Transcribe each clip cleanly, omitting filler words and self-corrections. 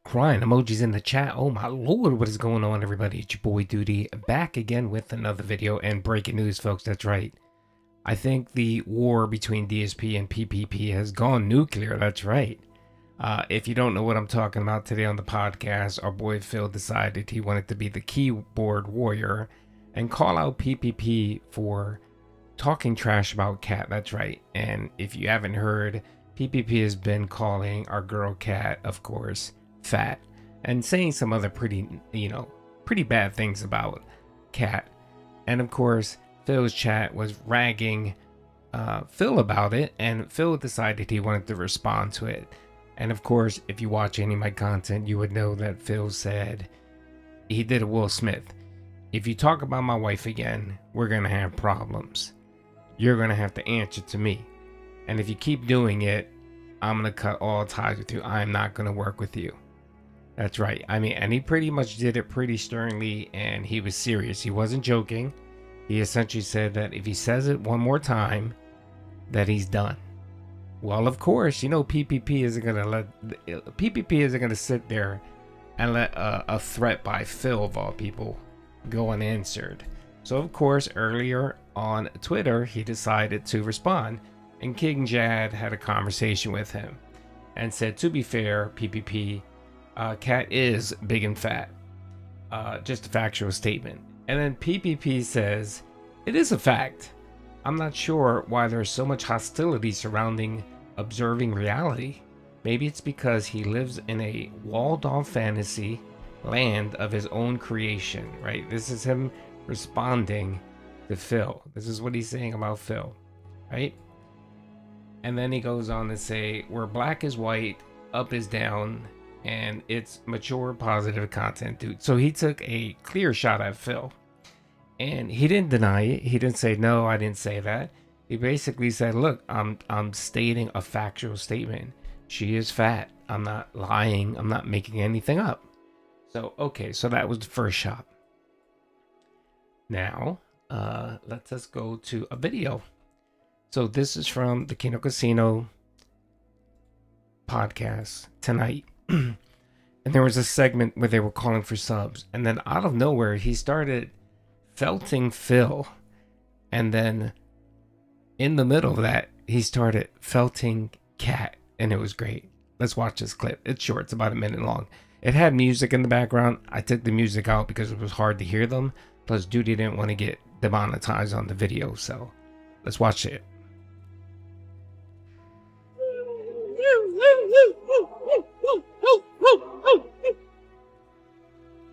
Crying emojis in the chat. Oh my lord, what is going on, everybody? It's your boy Doody back again with another video and breaking news, folks. That's right. I think the war between DSP and PPP has gone nuclear. That's right. If you don't know what I'm talking about today on the podcast, our boy Phil decided he wanted to be the keyboard warrior and call out PPP for talking trash about Cat. That's right. And if you haven't heard, PPP has been calling our girl Cat, of course, fat, and saying some other pretty bad things about Cat. And of course, Phil's chat was ragging Phil about it, and Phil decided he wanted to respond to it. And of course, if you watch any of my content, you would know that Phil said he did a Will Smith. If you talk about my wife again, we're gonna have problems. You're gonna have to answer to me. And if you keep doing it, I'm gonna cut all ties with you. I'm not gonna work with you. That's right. I mean, and he pretty much did it pretty sternly, and he was serious. He wasn't joking. He essentially said that if he says it one more time, that he's done. Well, of course, you know PPP isn't gonna sit there and let a threat by Phil of all people go unanswered. So of course, earlier on Twitter, he decided to respond, and King Jad had a conversation with him and said, to be fair, PPP, Cat is big and fat. Just a factual statement. And then PPP says, it is a fact. I'm not sure why there's so much hostility surrounding observing reality. Maybe it's because he lives in a walled-off fantasy land of his own creation, right? This is him responding to Phil. This is what he's saying about Phil, right? And then he goes on to say, where black is white, up is down, and it's mature, positive content, dude. So he took a clear shot at Phil, and he didn't deny it. He didn't say, no, I didn't say that. He basically said, look, I'm stating a factual statement. She is fat. I'm not lying. I'm not making anything up. So, okay, so that was the first shot. Now, let's just go to a video. So this is from the Kino Casino podcast tonight. And there was a segment where they were calling for subs. And then out of nowhere, he started felting Phil. And then in the middle of that, he started felting Cat. And it was great. Let's watch this clip. It's short. It's about a minute long. It had music in the background. I took the music out because it was hard to hear them. Plus, Doody didn't want to get demonetized on the video. So let's watch it.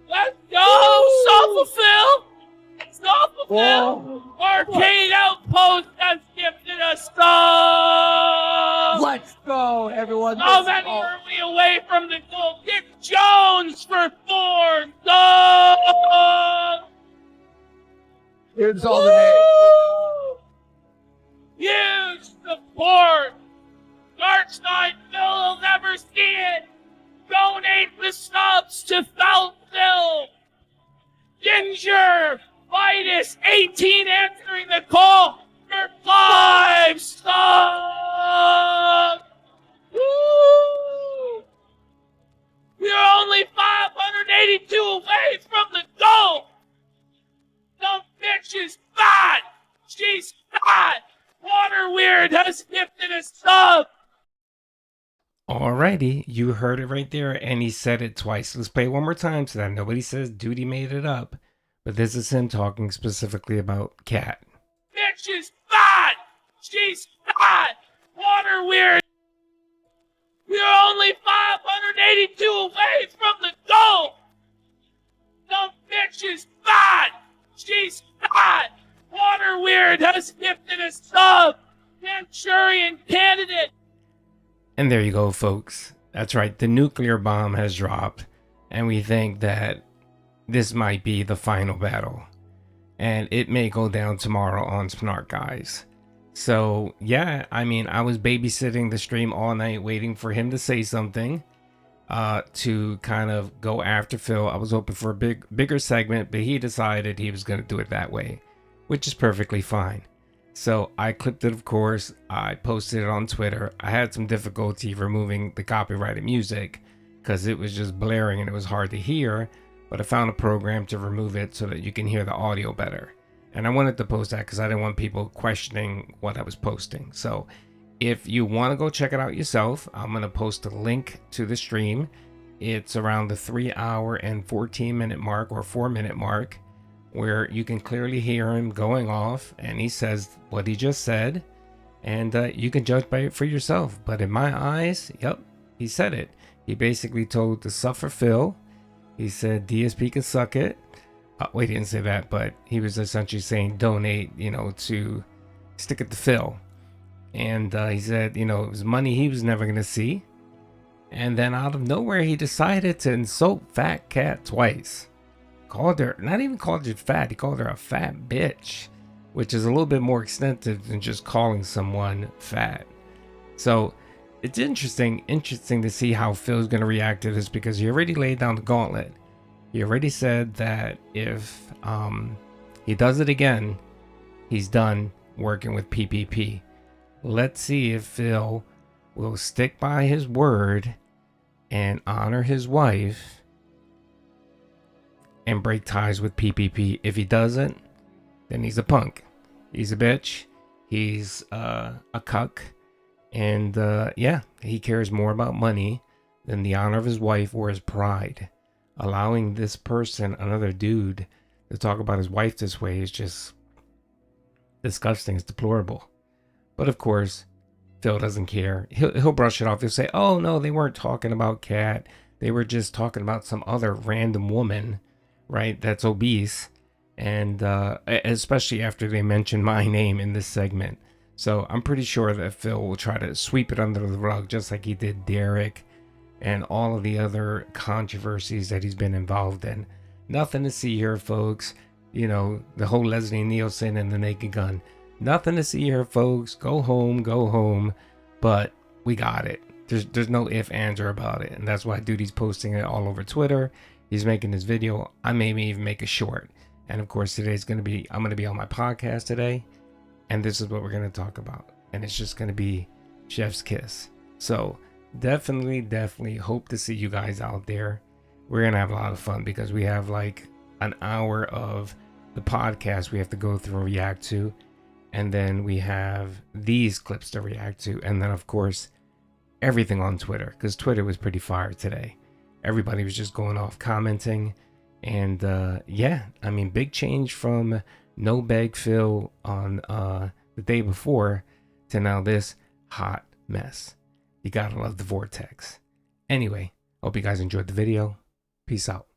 Let's go, Sofa Phil! Sofa Phil! Arcade Outpost has gifted us some! Let's go, everyone. So many early away from the goal. Dick Jones for 4 subs! Here's all the names. Huge support! Dark Side Phil will never see it! Donate the subs to Foul Phil! Ginger! Vitus 18 answering the call for 5 subs! Woo! We're only 582 away from the goal! The bitch is fat! She's fat! Water Weird has gifted a sub! Alrighty, you heard it right there, and he said it twice. Let's play it one more time so that nobody says Doody made it up. But this is him talking specifically about Cat. Bitch is fat! She's fat! Water Weird! We're only 582 away from the goal! The bitch is fat! She's fat! Water Weird has gifted a sub! Manchurian candidate! And there you go, folks. That's right, the nuclear bomb has dropped, and we think that this might be the final battle. And it may go down tomorrow on Snark, guys. So, yeah, I mean, I was babysitting the stream all night waiting for him to say something to kind of go after Phil. I was hoping for a bigger segment, but he decided he was going to do it that way, which is perfectly fine. So I clipped it, of course. I posted it on Twitter. I had some difficulty removing the copyrighted music because it was just blaring and it was hard to hear. But I found a program to remove it so that you can hear the audio better. And I wanted to post that because I didn't want people questioning what I was posting. So if you want to go check it out yourself, I'm going to post a link to the stream. It's around the 3 hour and 14 minute mark, or 4 minute mark, where you can clearly hear him going off and he says what he just said. And you can judge by it for yourself. But in my eyes, yep, he said it. He basically told to suffer Phil. He said DSP can suck it. Wait, he didn't say that, but he was essentially saying donate, to stick it to Phil. And he said, it was money he was never going to see. And then out of nowhere, he decided to insult Fat Cat twice. Called her, not even called her fat, he called her a fat bitch, which is a little bit more extensive than just calling someone fat. So it's interesting to see how Phil's going to react to this, because he already laid down the gauntlet. He already said that if he does it again, he's done working with PPP. Let's see if Phil will stick by his word and honor his wife and break ties with PPP. If he doesn't, then he's a punk. He's a bitch. He's a cuck. And yeah, he cares more about money than the honor of his wife or his pride. Allowing this person, another dude, to talk about his wife this way is just disgusting. It's deplorable. But of course, Phil doesn't care. He'll brush it off. He'll say, oh no, they weren't talking about Kat. They were just talking about some other random woman, right, that's obese. And especially after they mention my name in this segment. So I'm pretty sure that Phil will try to sweep it under the rug, just like he did Derek and all of the other controversies that he's been involved in. Nothing to see here, folks. The whole Leslie Nielsen and the Naked Gun. Nothing to see here, folks. Go home. But we got it. There's no if, ands, or about it. And that's why Doody's posting it all over Twitter. He's making this video. I may even make a short. And of course, I'm going to be on my podcast today. And this is what we're going to talk about. And it's just going to be chef's kiss. So definitely hope to see you guys out there. We're going to have a lot of fun because we have like an hour of the podcast we have to go through and react to. And then we have these clips to react to. And then, of course, everything on Twitter, because Twitter was pretty fire today. Everybody was just going off commenting. And yeah, I mean, big change from No Beg Phil on the day before to now this hot mess. You gotta love the vortex. Anyway, hope you guys enjoyed the video. Peace out.